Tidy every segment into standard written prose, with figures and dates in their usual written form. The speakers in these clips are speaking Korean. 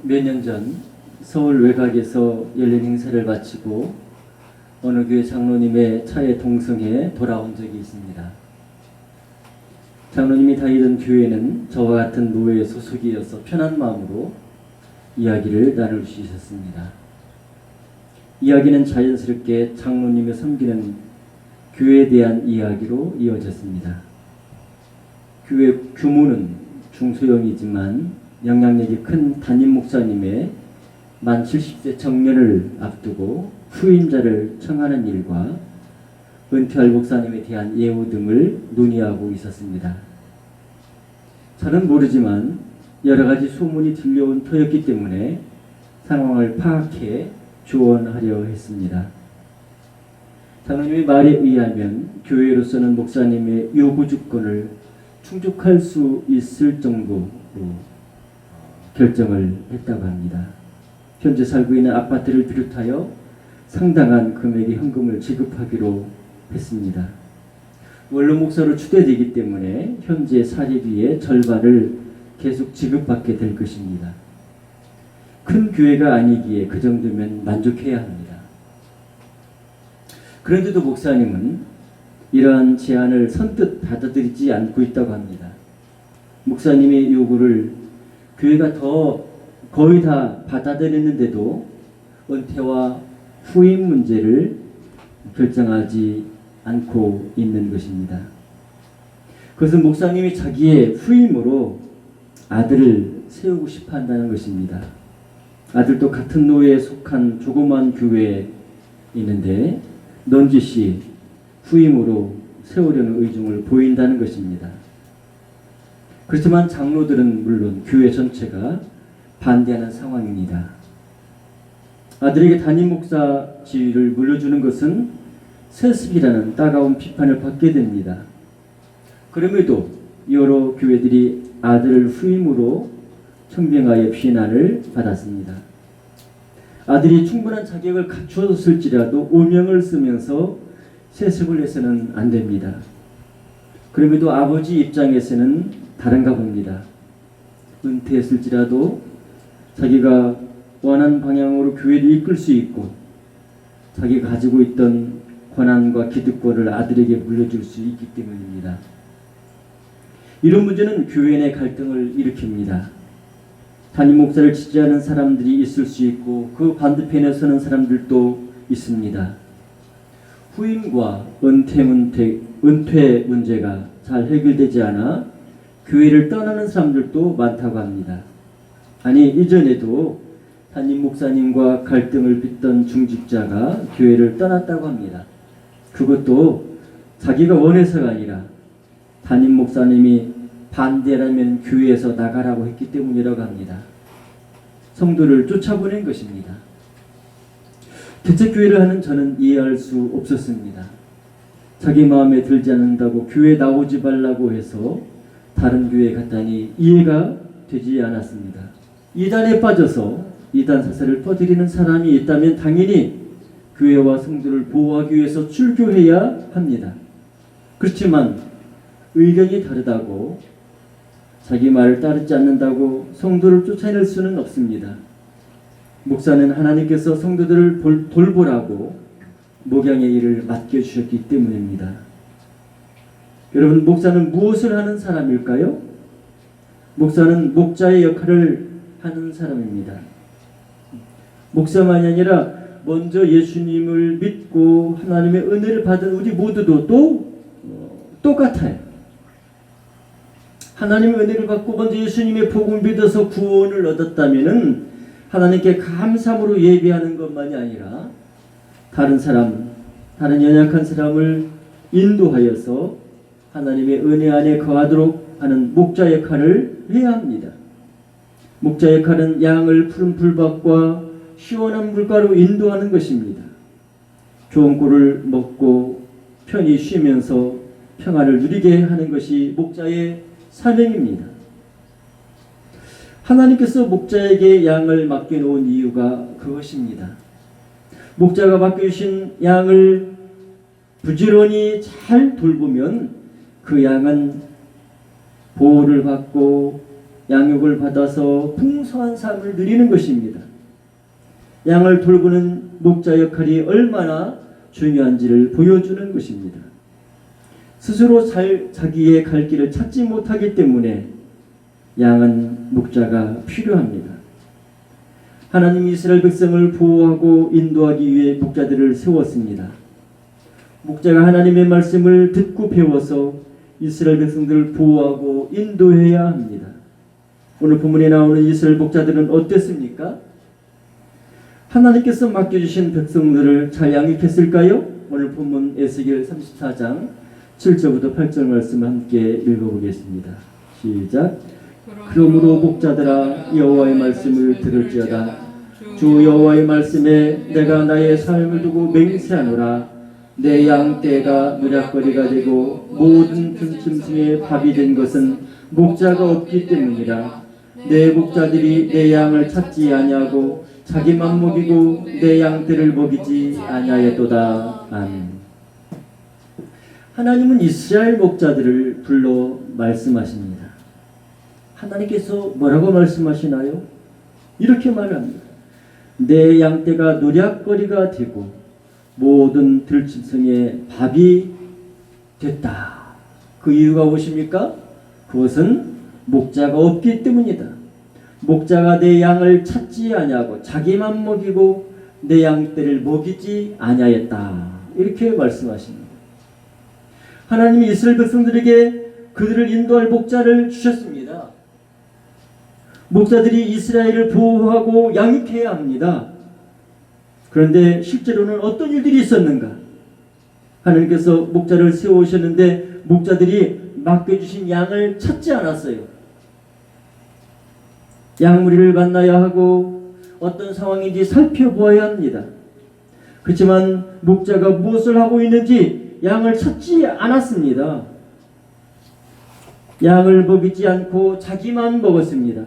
몇 년 전 서울 외곽에서 열린 행사를 마치고 어느 교회 장로님의 차에 동승해 돌아온 적이 있습니다. 장로님이 다니던 교회는 저와 같은 노예 소속이어서 편한 마음으로 이야기를 나눌 수 있었습니다. 이야기는 자연스럽게 장로님이 섬기는 교회에 대한 이야기로 이어졌습니다. 교회 규모는 중소형이지만 영향력이 큰 담임 목사님의 만 70세 정년을 앞두고 후임자를 청하는 일과 은퇴할 목사님에 대한 예우 등을 논의하고 있었습니다. 저는 모르지만 여러 가지 소문이 들려온 터였기 때문에 상황을 파악해 조언하려 했습니다. 장로님의 말에 의하면 교회로서는 목사님의 요구 조건을 충족할 수 있을 정도로 결정을 했다고 합니다. 현재 살고 있는 아파트를 비롯하여 상당한 금액의 현금을 지급하기로 했습니다. 원로 목사로 추대되기 때문에 현재 사례비의 절반을 계속 지급받게 될 것입니다. 큰 교회가 아니기에 그 정도면 만족해야 합니다. 그런데도 목사님은 이러한 제안을 선뜻 받아들이지 않고 있다고 합니다. 목사님의 요구를 교회가 거의 다 받아들였는데도 은퇴와 후임 문제를 결정하지 않고 있는 것입니다. 그것은 목사님이 자기의 후임으로 아들을 세우고 싶어 한다는 것입니다. 아들도 같은 노예에 속한 조그만 교회에 있는데 넌지시 후임으로 세우려는 의중을 보인다는 것입니다. 그렇지만 장로들은 물론 교회 전체가 반대하는 상황입니다. 아들에게 담임 목사 지위를 물려주는 것은 세습이라는 따가운 비판을 받게 됩니다. 그럼에도 여러 교회들이 아들을 후임으로 청빙하여 비난을 받았습니다. 아들이 충분한 자격을 갖추었을지라도 오명을 쓰면서 세습을 해서는 안 됩니다. 그럼에도 아버지 입장에서는 다른가 봅니다. 은퇴했을지라도 자기가 원하는 방향으로 교회를 이끌 수 있고 자기가 가지고 있던 권한과 기득권을 아들에게 물려줄 수 있기 때문입니다. 이런 문제는 교회 내 갈등을 일으킵니다. 담임 목사를 지지하는 사람들이 있을 수 있고 그 반대편에 서는 사람들도 있습니다. 후임과 은퇴 문제가 잘 해결되지 않아 교회를 떠나는 사람들도 많다고 합니다. 아니, 이전에도 담임 목사님과 갈등을 빚던 중직자가 교회를 떠났다고 합니다. 그것도 자기가 원해서가 아니라 담임 목사님이 반대라면 교회에서 나가라고 했기 때문이라고 합니다. 성도를 쫓아보낸 것입니다. 개척교회를 하는 저는 이해할 수 없었습니다. 자기 마음에 들지 않는다고 교회 나오지 말라고 해서 다른 교회에 갔다니 이해가 되지 않았습니다. 이단에 빠져서 이단 사설을 퍼뜨리는 사람이 있다면 당연히 교회와 성도를 보호하기 위해서 출교해야 합니다. 그렇지만 의견이 다르다고 자기 말을 따르지 않는다고 성도를 쫓아낼 수는 없습니다. 목사는 하나님께서 성도들을 돌보라고 목양의 일을 맡겨주셨기 때문입니다. 여러분, 목사는 무엇을 하는 사람일까요? 목사는 목자의 역할을 하는 사람입니다. 목사만이 아니라 먼저 예수님을 믿고 하나님의 은혜를 받은 우리 모두도 똑같아요. 하나님의 은혜를 받고 먼저 예수님의 복음을 믿어서 구원을 얻었다면 하나님께 감사함으로 예배하는 것만이 아니라 다른 연약한 사람을 인도하여서 하나님의 은혜 안에 거하도록 하는 목자 역할을 해야 합니다. 목자 역할은 양을 푸른 풀밭과 시원한 물가로 인도하는 것입니다. 좋은 꿀을 먹고 편히 쉬면서 평안을 누리게 하는 것이 목자의 사명입니다. 하나님께서 목자에게 양을 맡겨놓은 이유가 그것입니다. 목자가 맡겨주신 양을 부지런히 잘 돌보면 그 양은 보호를 받고 양육을 받아서 풍성한 삶을 누리는 것입니다. 양을 돌보는 목자 역할이 얼마나 중요한지를 보여주는 것입니다. 스스로 자기의 갈 길을 찾지 못하기 때문에 양은 목자가 필요합니다. 하나님이 이스라엘 백성을 보호하고 인도하기 위해 목자들을 세웠습니다. 목자가 하나님의 말씀을 듣고 배워서 이스라엘 백성들을 보호하고 인도해야 합니다. 오늘 본문에 나오는 이스라엘 목자들은 어땠습니까? 하나님께서 맡겨주신 백성들을 잘 양육했을까요? 오늘 본문 에스겔 34장 7절부터 8절 말씀을 함께 읽어보겠습니다. 시작. 그러므로 목자들아 여호와의 말씀을 들을지어다. 주 여호와의 말씀에 내가 나의 삶을 두고 맹세하노라. 내 양떼가 누락거리가 되고 모든 들짐승의 밥이 된 것은 목자가 없기 때문이라. 내 목자들이 내 양을 찾지 아니하고 자기만 먹이고 내 양떼를 먹이지 아니하였도다. 아멘. 하나님은 이스라엘 목자들을 불러 말씀하십니다. 하나님께서 뭐라고 말씀하시나요? 이렇게 말합니다. 내 양떼가 노략거리가 되고 모든 들짐승의 밥이 됐다. 그 이유가 무엇입니까? 그것은 목자가 없기 때문이다. 목자가 내 양을 찾지 아니하고 자기만 먹이고 내 양떼를 먹이지 아니하였다. 이렇게 말씀하십니다. 하나님이 이스라엘 백성들에게 그들을 인도할 목자를 주셨습니다. 목자들이 이스라엘을 보호하고 양육해야 합니다. 그런데 실제로는 어떤 일들이 있었는가? 하나님께서 목자를 세우셨는데 목자들이 맡겨주신 양을 찾지 않았어요. 양무리를 만나야 하고 어떤 상황인지 살펴보아야 합니다. 그렇지만 목자가 무엇을 하고 있는지 양을 찾지 않았습니다. 양을 먹이지 않고 자기만 먹었습니다.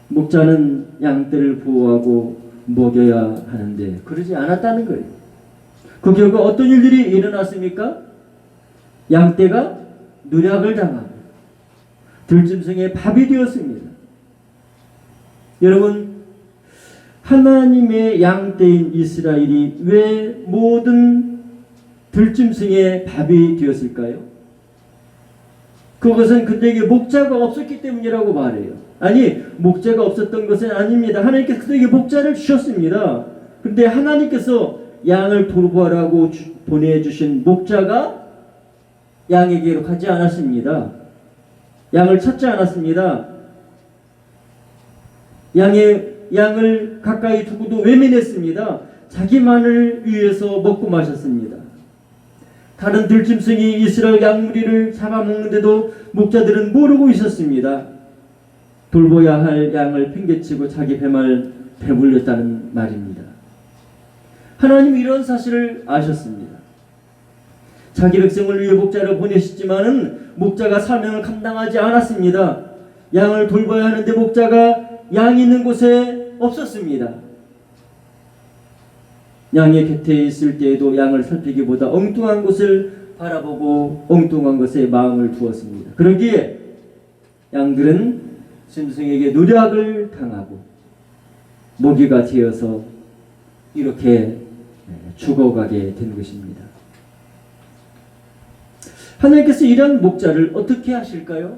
목자는 양떼를 보호하고 먹여야 하는데 그러지 않았다는 거예요. 그 결과 어떤 일들이 일어났습니까? 양떼가 누락을 당하고 들짐승의 밥이 되었습니다. 여러분, 하나님의 양떼인 이스라엘이 왜 모든 들짐승의 밥이 되었을까요? 그것은 그들에게 목자가 없었기 때문이라고 말해요. 아니, 목자가 없었던 것은 아닙니다. 하나님께서 그들에게 목자를 주셨습니다. 그런데 하나님께서 양을 돌보라고 보내주신 목자가 양에게로 가지 않았습니다. 양을 찾지 않았습니다. 양을 가까이 두고도 외면했습니다. 자기만을 위해서 먹고 마셨습니다. 다른 들짐승이 이스라엘 양무리를 잡아먹는데도 목자들은 모르고 있었습니다. 돌보야 할 양을 팽개치고 자기 배만 배불렸다는 말입니다. 하나님이 이런 사실을 아셨습니다. 자기 백성을 위해 목자를 보내셨지만은 목자가 사명을 감당하지 않았습니다. 양을 돌봐야 하는데 목자가 양이 있는 곳에 없었습니다. 양의 곁에 있을 때에도 양을 살피기보다 엉뚱한 곳을 바라보고 엉뚱한 것에 마음을 두었습니다. 그러기에 양들은 짐승에게 노략을 당하고 먹이가 되어서 이렇게 죽어가게 된 것입니다. 하나님께서 이런 목자를 어떻게 하실까요?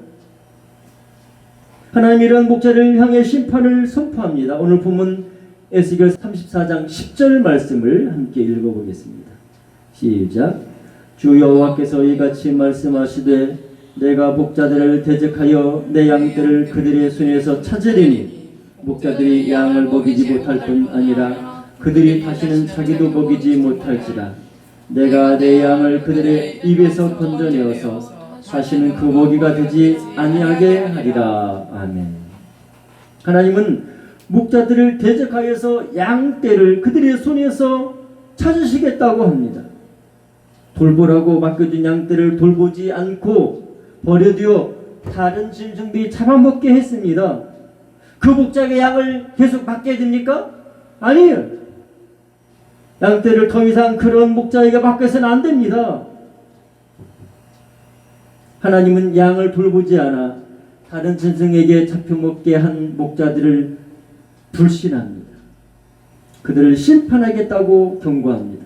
하나님 이런 목자를 향해 심판을 선포합니다. 오늘 본문 에스겔 34장 10절 말씀을 함께 읽어보겠습니다. 시작. 주 여호와께서 이같이 말씀하시되 내가 목자들을 대적하여 내 양들을 그들의 손에서 찾으리니 목자들이 양을 먹이지 못할 뿐 아니라 그들이 다시는 자기도 먹이지 못할지라. 내가 내 양을 그들의 입에서 건져내어서 다시는 그 먹이가 되지 아니하게 하리라. 아멘. 하나님은 목자들을 대적하여서 양떼를 그들의 손에서 찾으시겠다고 합니다. 돌보라고 맡겨준 양떼를 돌보지 않고 버려두어 다른 짐승들이 잡아먹게 했습니다. 그 목자에게 양을 계속 맡겨야 됩니까? 아니에요. 양떼를 더 이상 그런 목자에게 맡겨서는 안 됩니다. 하나님은 양을 돌보지 않아 다른 짐승에게 잡혀먹게 한 목자들을 불신합니다. 그들을 심판하겠다고 경고합니다.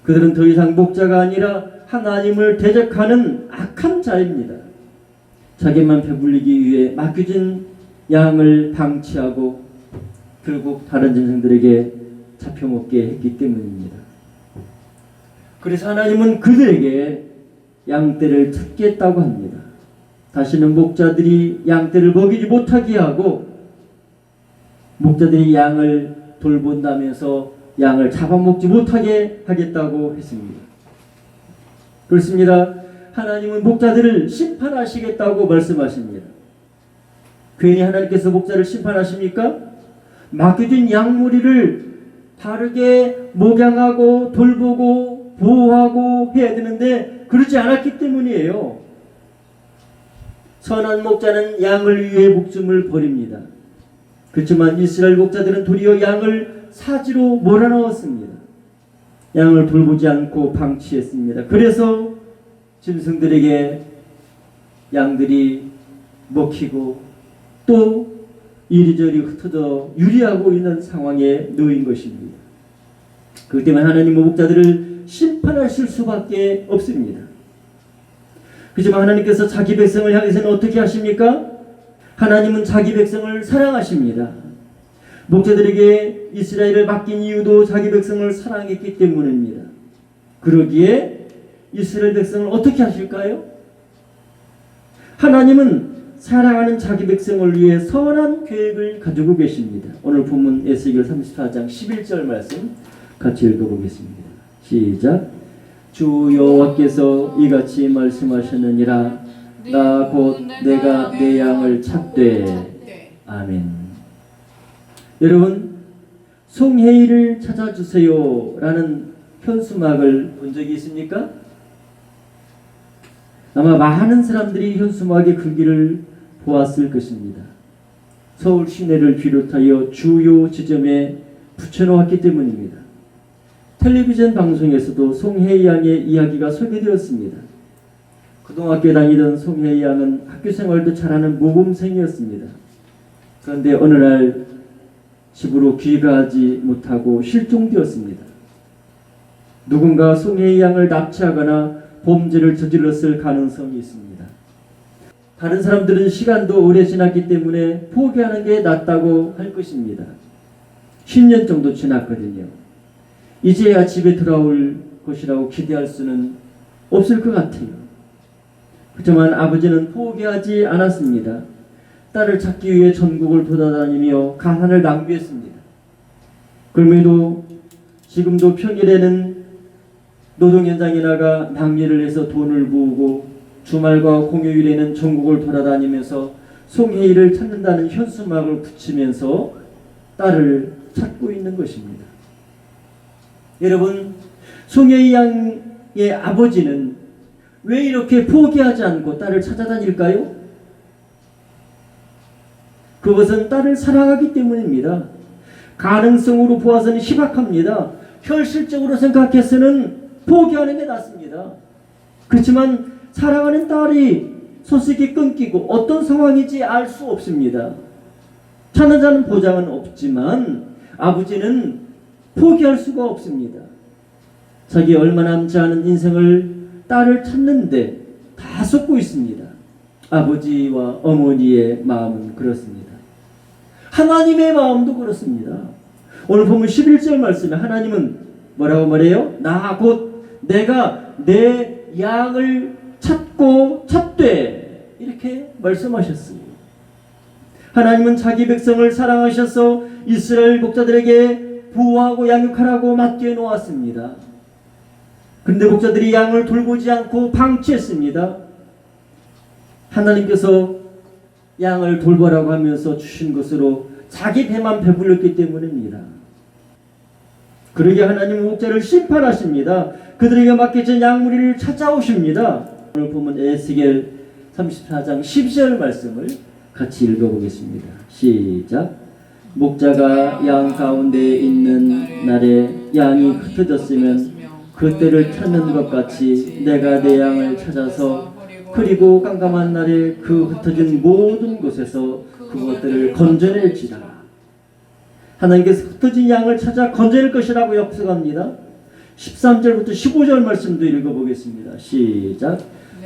그들은 더 이상 목자가 아니라 하나님을 대적하는 악한 자입니다. 자기만 배불리기 위해 맡겨진 양을 방치하고 결국 다른 짐승들에게 잡혀먹게 했기 때문입니다. 그래서 하나님은 그들에게 양떼를 찾겠다고 합니다. 다시는 목자들이 양떼를 먹이지 못하게 하고 목자들이 양을 돌본다면서 양을 잡아먹지 못하게 하겠다고 했습니다. 그렇습니다. 하나님은 목자들을 심판하시겠다고 말씀하십니다. 괜히 하나님께서 목자를 심판하십니까? 맡겨진 양무리를 바르게 목양하고 돌보고 보호하고 해야 되는데 그러지 않았기 때문이에요. 선한 목자는 양을 위해 목숨을 버립니다. 그렇지만 이스라엘 목자들은 도리어 양을 사지로 몰아넣었습니다. 양을 돌보지 않고 방치했습니다. 그래서 짐승들에게 양들이 먹히고 또 이리저리 흩어져 유리하고 있는 상황에 놓인 것입니다. 그렇기 때문에 하나님은 목자들을 심판하실 수밖에 없습니다. 그렇지만 하나님께서 자기 백성을 향해서는 어떻게 하십니까? 하나님은 자기 백성을 사랑하십니다. 목자들에게 이스라엘을 맡긴 이유도 자기 백성을 사랑했기 때문입니다. 그러기에 이스라엘 백성을 어떻게 하실까요? 하나님은 사랑하는 자기 백성을 위해 선한 계획을 가지고 계십니다. 오늘 본문 에스겔 34장 11절 말씀 같이 읽어보겠습니다. 시작. 주 여호와께서 이같이 말씀하셨느니라. 나 곧 내가 내 양을 찾되. 아멘. 여러분, 송혜이를 찾아주세요 라는 현수막을 본 적이 있습니까? 아마 많은 사람들이 현수막의 글귀를 보았을 것입니다. 서울 시내를 비롯하여 주요 지점에 붙여놓았기 때문입니다. 텔레비전 방송에서도 송혜이 양의 이야기가 소개되었습니다. 고등학교 다니던 송혜이 양은 학교 생활도 잘하는 모범생이었습니다. 그런데 어느 날 집으로 귀가하지 못하고 실종되었습니다. 누군가 송혜이 양을 납치하거나 범죄를 저질렀을 가능성이 있습니다. 다른 사람들은 시간도 오래 지났기 때문에 포기하는 게 낫다고 할 것입니다. 10년 정도 지났거든요. 이제야 집에 돌아올 것이라고 기대할 수는 없을 것 같아요. 그렇지만 아버지는 포기하지 않았습니다. 딸을 찾기 위해 전국을 돌아다니며 가난을 낭비했습니다. 그럼에도 지금도 평일에는 노동 현장에 나가 낭비를 해서 돈을 모으고 주말과 공휴일에는 전국을 돌아다니면서 송혜이를 찾는다는 현수막을 붙이면서 딸을 찾고 있는 것입니다. 여러분, 송혜이 양의 아버지는 왜 이렇게 포기하지 않고 딸을 찾아다닐까요? 그것은 딸을 사랑하기 때문입니다. 가능성으로 보아서는 희박합니다. 현실적으로 생각해서는 포기하는 게 낫습니다. 그렇지만 사랑하는 딸이 소식이 끊기고 어떤 상황인지 알 수 없습니다. 찾는 자는 보장은 없지만 아버지는 포기할 수가 없습니다. 자기 얼마 남지 않은 인생을 딸을 찾는데 다 쏟고 있습니다. 아버지와 어머니의 마음은 그렇습니다. 하나님의 마음도 그렇습니다. 오늘 보면 11절 말씀에 하나님은 뭐라고 말해요? 나 곧 내가 내 양을 찾고 찾되 이렇게 말씀하셨습니다. 하나님은 자기 백성을 사랑하셔서 이스라엘 목자들에게 보호하고 양육하라고 맡겨 놓았습니다. 그런데 목자들이 양을 돌보지 않고 방치했습니다. 하나님께서 양을 돌보라고 하면서 주신 것으로 자기 배만 배불렸기 때문입니다. 그러게 하나님은 목자를 심판하십니다. 그들에게 맡겨진 양무리를 찾아오십니다. 오늘 보면 에스겔 34장 12절 말씀을 같이 읽어보겠습니다. 시작. 목자가 양 가운데 있는 날에 양이 흩어졌으면 그때를 찾는 것 같이 내가 내 양을 찾아서 그리고 깜깜한 날에 그 흩어진 모든 곳에서 그것들을 건져낼지라. 하나님께서 흩어진 양을 찾아 건져낼 것이라고 약속합니다. 13절부터 15절 말씀도 읽어보겠습니다. 시작.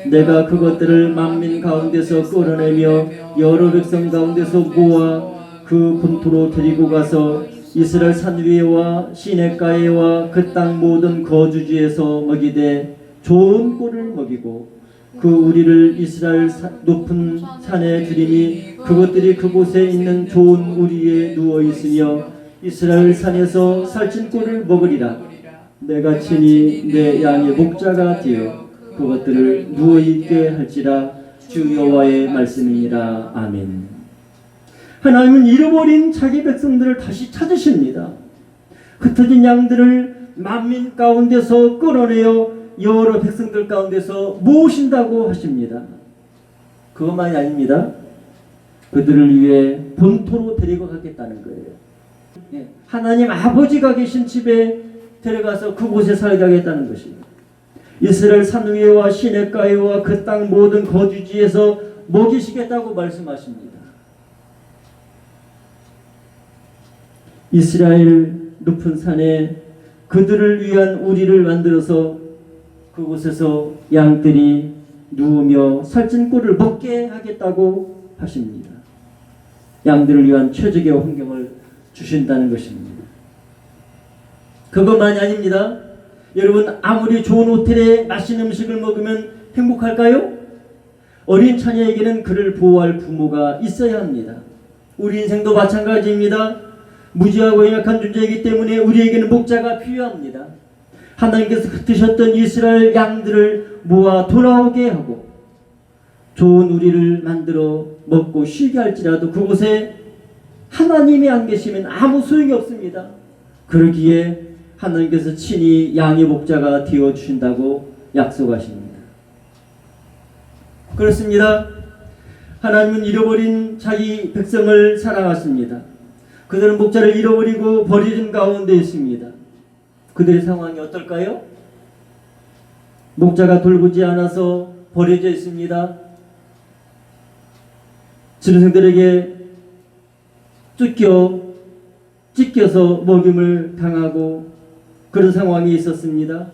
내가 그것들을 만민 가운데서 끌어내며 여러 백성 가운데서 모아 그 본토로 데리고 가서 이스라엘 산 위에와 시냇가에와 그 땅 모든 거주지에서 먹이되 좋은 꼴을 먹이고 그 우리를 이스라엘 높은 산에 두리니 그것들이 그곳에 있는 좋은 우리에 누워 있으며 이스라엘 산에서 살찐 꼴을 먹으리라. 내가 친히 내 양의 목자가 되어 그것들을 누워 있게 할지라. 주 여호와의 말씀이니라. 아멘. 하나님은 잃어버린 자기 백성들을 다시 찾으십니다. 흩어진 양들을 만민 가운데서 끌어내어 여러 백성들 가운데서 모으신다고 하십니다. 그것만이 아닙니다. 그들을 위해 본토로 데리고 가겠다는 거예요. 하나님 아버지가 계신 집에 데려가서 그곳에 살게 하겠다는 것입니다. 이스라엘 산 위에와 시냇가에와 그 땅 모든 거주지에서 먹이시겠다고 말씀하십니다. 이스라엘 높은 산에 그들을 위한 우리를 만들어서 그곳에서 양들이 누우며 살찐 꼴을 먹게 하겠다고 하십니다. 양들을 위한 최적의 환경을 주신다는 것입니다. 그것만이 아닙니다. 여러분, 아무리 좋은 호텔에 맛있는 음식을 먹으면 행복할까요? 어린 자녀에게는 그를 보호할 부모가 있어야 합니다. 우리 인생도 마찬가지입니다. 무지하고 연약한 존재이기 때문에 우리에게는 목자가 필요합니다. 하나님께서 흩으셨던 이스라엘 양들을 모아 돌아오게 하고 좋은 우리를 만들어 먹고 쉬게 할지라도 그곳에 하나님이 안 계시면 아무 소용이 없습니다. 그러기에 하나님께서 친히 양의 목자가 되어주신다고 약속하십니다. 그렇습니다. 하나님은 잃어버린 자기 백성을 사랑하십니다. 그들은 목자를 잃어버리고 버려진 가운데 있습니다. 그들의 상황이 어떨까요? 목자가 돌보지 않아서 버려져 있습니다. 짐승들에게 찢겨서 먹임을 당하고 그런 상황이 있었습니다.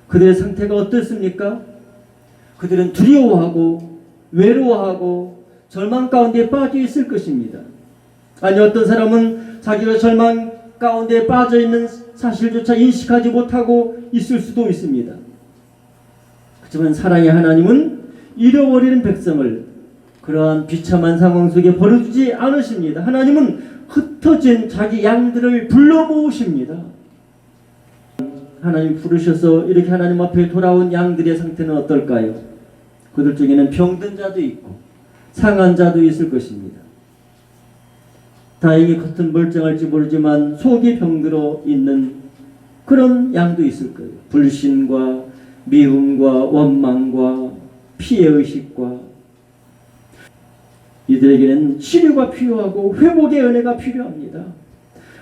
그들의 상태가 어떻습니까? 그들은 두려워하고 외로워하고 절망 가운데 빠져 있을 것입니다. 아니, 어떤 사람은 자기가 절망 가운데 빠져 있는 사실조차 인식하지 못하고 있을 수도 있습니다. 그렇지만 사랑의 하나님은 잃어버리는 백성을 그러한 비참한 상황 속에 버려두지 않으십니다. 하나님은 흩어진 자기 양들을 불러 모으십니다. 하나님 부르셔서 이렇게 하나님 앞에 돌아온 양들의 상태는 어떨까요? 그들 중에는 병든 자도 있고 상한 자도 있을 것입니다. 다행히 겉은 멀쩡할지 모르지만 속이 병들어 있는 그런 양도 있을 거예요. 불신과 미움과 원망과 피해의식과 이들에게는 치료가 필요하고 회복의 은혜가 필요합니다.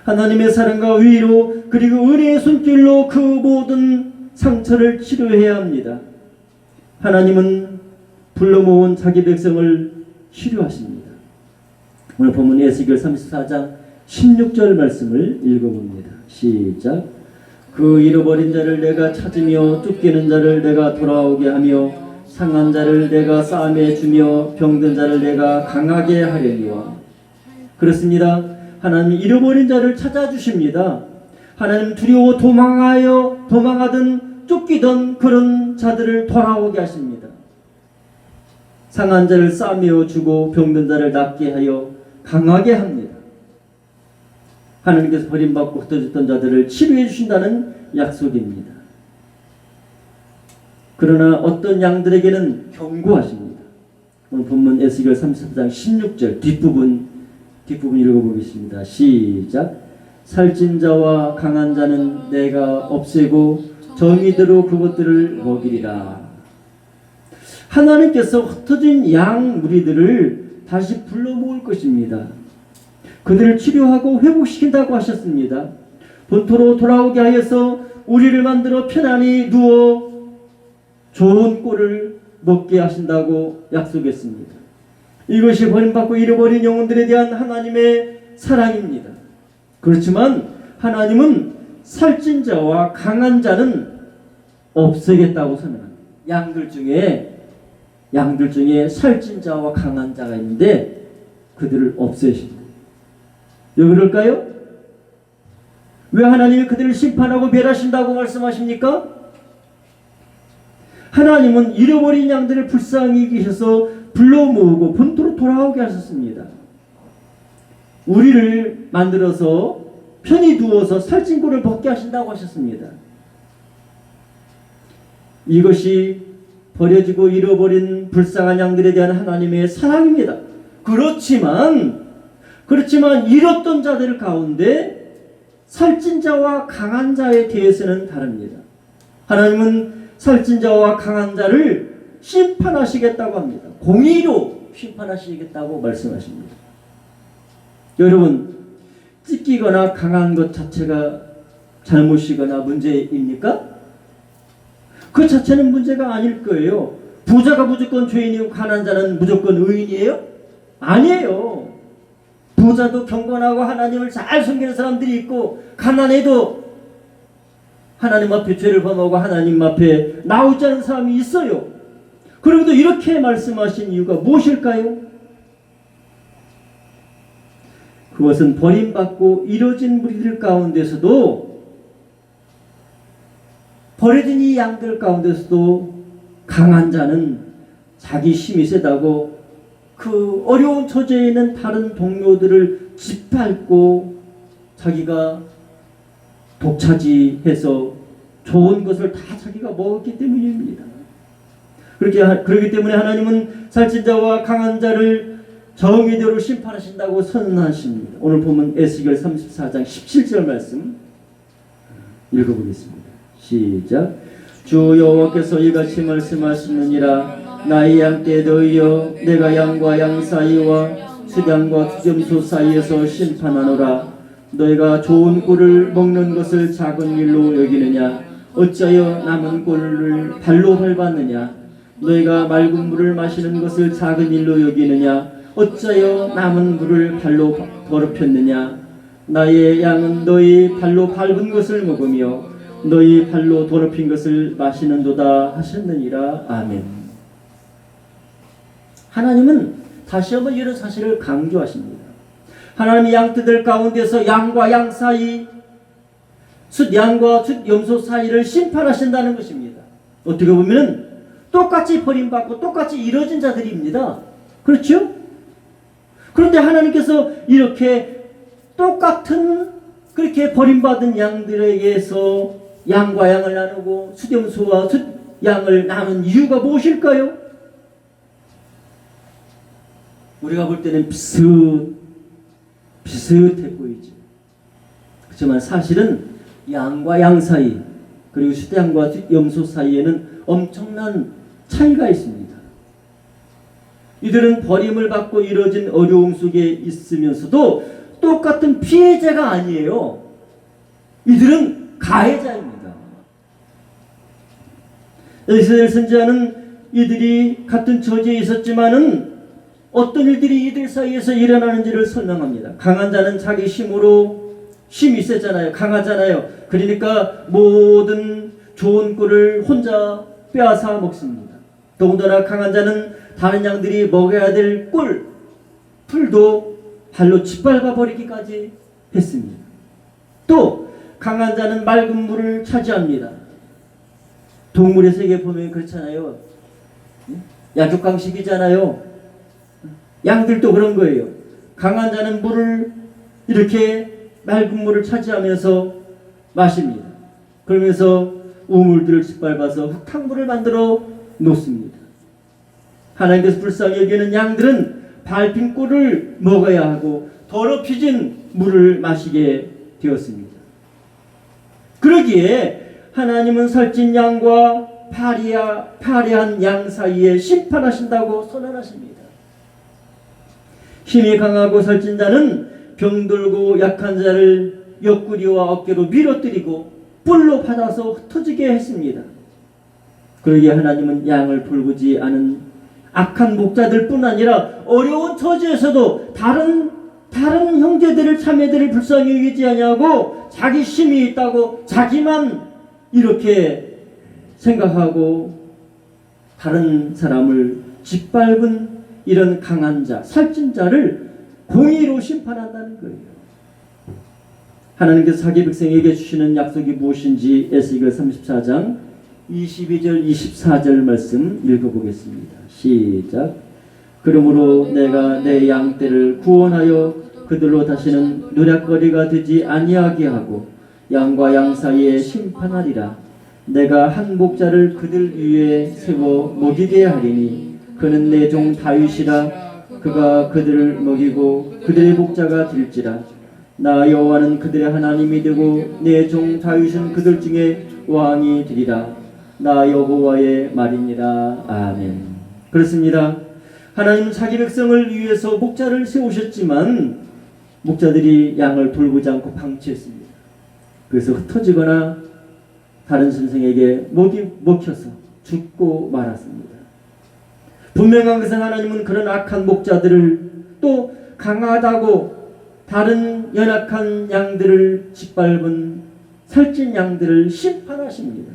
하나님의 사랑과 위로 그리고 은혜의 손길로 그 모든 상처를 치료해야 합니다. 하나님은 불러 모은 자기 백성을 치료하십니다. 오늘 본문 에스겔 34장 16절 말씀을 읽어봅니다. 시작. 그 잃어버린 자를 내가 찾으며 쫓기는 자를 내가 돌아오게 하며 상한 자를 내가 싸매 주며 병든 자를 내가 강하게 하려니와. 그렇습니다. 하나님 잃어버린 자를 찾아주십니다. 하나님 두려워 도망하던 쫓기던 그런 자들을 돌아오게 하십니다. 상한 자를 싸매어 주고 병든 자를 낫게 하여 강하게 합니다. 하나님께서 버림받고 흩어졌던 자들을 치료해 주신다는 약속입니다. 그러나 어떤 양들에게는 경고하십니다. 오늘 본문 에스겔 34장 16절 뒷부분 읽어보겠습니다. 시작. 살찐 자와 강한 자는 내가 없애고 정의대로 그것들을 먹이리라. 하나님께서 흩어진 양 무리들을 다시 불러 모을 것입니다. 그들을 치료하고 회복시킨다고 하셨습니다. 본토로 돌아오게 하여서 우리를 만들어 편안히 누워 좋은 꼴을 먹게 하신다고 약속했습니다. 이것이 버림받고 잃어버린 영혼들에 대한 하나님의 사랑입니다. 그렇지만 하나님은 살찐 자와 강한 자는 없애겠다고 선언합니다. 양들 중에 살찐 자와 강한 자가 있는데 그들을 없애십니다. 왜 그럴까요? 왜 하나님이 그들을 심판하고 멸하신다고 말씀하십니까? 하나님은 잃어버린 양들을 불쌍히 여기셔서 불러 모으고 본토로 돌아오게 하셨습니다. 우리를 만들어서 편히 두어서 살찐 꼴을 벗게 하신다고 하셨습니다. 이것이 버려지고 잃어버린 불쌍한 양들에 대한 하나님의 사랑입니다. 그렇지만 잃었던 자들 가운데 살찐 자와 강한 자에 대해서는 다릅니다. 하나님은 살찐 자와 강한 자를 심판하시겠다고 합니다. 공의로 심판하시겠다고 말씀하십니다. 여러분, 찢기거나 강한 것 자체가 잘못이거나 문제입니까? 그 자체는 문제가 아닐 거예요. 부자가 무조건 죄인이고 가난한 자는 무조건 의인이에요? 아니에요. 부자도 경건하고 하나님을 잘 섬기는 사람들이 있고 가난해도 하나님 앞에 죄를 범하고 하나님 앞에 나오지 않은 사람이 있어요. 그런데도 이렇게 말씀하신 이유가 무엇일까요? 그것은 버림받고 잃어진 무리들 가운데서도 버려진 이 양들 가운데서도 강한 자는 자기 힘이 세다고 그 어려운 처지에 있는 다른 동료들을 짓밟고 자기가 독차지해서 좋은 것을 다 자기가 먹었기 때문입니다. 그렇기 때문에 하나님은 살찐 자와 강한 자를 정의대로 심판하신다고 선언하십니다. 오늘 보면 에스겔 34장 17절 말씀 읽어보겠습니다. 시작. 주 여호와께서 이같이 말씀하시느니라. 나의 양떼 너희여, 내가 양과 양 사이와 수양과 수점소 사이에서 심판하노라. 너희가 좋은 꿀을 먹는 것을 작은 일로 여기느냐? 어찌하여 남은 꿀을 발로 밟았느냐? 너희가 맑은 물을 마시는 것을 작은 일로 여기느냐? 어찌하여 남은 물을 발로 더럽혔느냐? 나의 양은 너희 발로 밟은 것을 먹으며 너희 발로 더럽힌 것을 마시는도다 하셨느니라. 아멘. 하나님은 다시 한번 이런 사실을 강조하십니다. 하나님이 양떼들 가운데서 양과 양 사이, 숫양과 숫염소 사이를 심판하신다는 것입니다. 어떻게 보면 똑같이 버림받고 똑같이 이루어진 자들입니다. 그렇죠? 그런데 하나님께서 이렇게 똑같은 그렇게 버림받은 양들에게서 양과 양을 나누고 숫염소와 숫양을 나눈 이유가 무엇일까요? 우리가 볼 때는 비슷해 보이죠. 그렇지만 사실은 양과 양 사이 그리고 숫양과 숫염소 사이에는 엄청난 차이가 있습니다. 이들은 버림을 받고 이루어진 어려움 속에 있으면서도 똑같은 피해자가 아니에요. 이들은 가해자입니다. 이스라엘 선지자는 이들이 같은 처지에 있었지만은 어떤 일들이 이들 사이에서 일어나는지를 설명합니다. 강한 자는 자기 힘으로 힘이 세잖아요. 강하잖아요. 그러니까 모든 좋은 꿀을 혼자 빼앗아 먹습니다. 더군다나 강한 자는 다른 양들이 먹어야 될 풀도 발로 짓밟아 버리기까지 했습니다. 또 강한 자는 맑은 물을 차지합니다. 동물의 세계 보면 그렇잖아요. 약육강식이잖아요. 양들도 그런 거예요. 강한 자는 물을 이렇게 맑은 물을 차지하면서 마십니다. 그러면서 우물들을 짓밟아서 흙탕물을 만들어 놓습니다. 하나님께서 불쌍히 여기는 양들은 밟힌 꿀을 먹어야 하고 더럽혀진 물을 마시게 되었습니다. 그러기에 하나님은 살찐 양과 파리한 양 사이에 심판하신다고 선언하십니다. 힘이 강하고 살찐 자는 병들고 약한 자를 옆구리와 어깨로 밀어뜨리고 뿔로 받아서 흩어지게 했습니다. 그러기에 하나님은 양을 돌보지 않은 악한 목자들뿐 아니라 어려운 처지에서도 다른 형제들을 자매들을 불쌍히 여기지 아니하고 자기 힘이 있다고 자기만 이렇게 생각하고 다른 사람을 짓밟은 이런 강한 자, 살찐 자를 공의로 심판한다는 거예요. 하나님께서 자기 백성에게 주시는 약속이 무엇인지 에스겔 34장 22절 24절 말씀 읽어보겠습니다. 시작. 그러므로 내가 내 양떼를 구원하여 그들로 다시는 노략거리가 되지 아니하게 하고 양과 양 사이에 심판하리라. 내가 한 목자를 그들 위에 세워 먹이게 하리니 그는 내 종 다윗이라. 그가 그들을 먹이고 그들의 목자가 될지라. 나 여호와는 그들의 하나님이 되고 내 종 다윗은 그들 중에 왕이 되리라. 나 여호와의 말이니라. 아멘. 그렇습니다. 하나님은 자기 백성을 위해서 목자를 세우셨지만 목자들이 양을 돌보지 않고 방치했습니다. 그래서 흩어지거나 다른 선생에게 먹혀서 죽고 말았습니다. 분명한 것은 하나님은 그런 악한 목자들을 또 강하다고 다른 연약한 양들을 짓밟은 살찐 양들을 심판하십니다.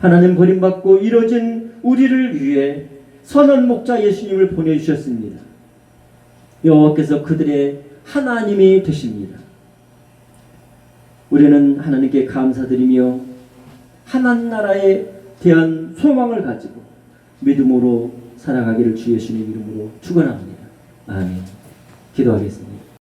하나님 버림받고 이뤄진 우리를 위해 선한 목자 예수님을 보내주셨습니다. 여호와께서 그들의 하나님이 되십니다. 우리는 하나님께 감사드리며 하나님 나라에 대한 소망을 가지고 믿음으로 살아가기를 주 예수님 이름으로 축원합니다. 아멘. 기도하겠습니다.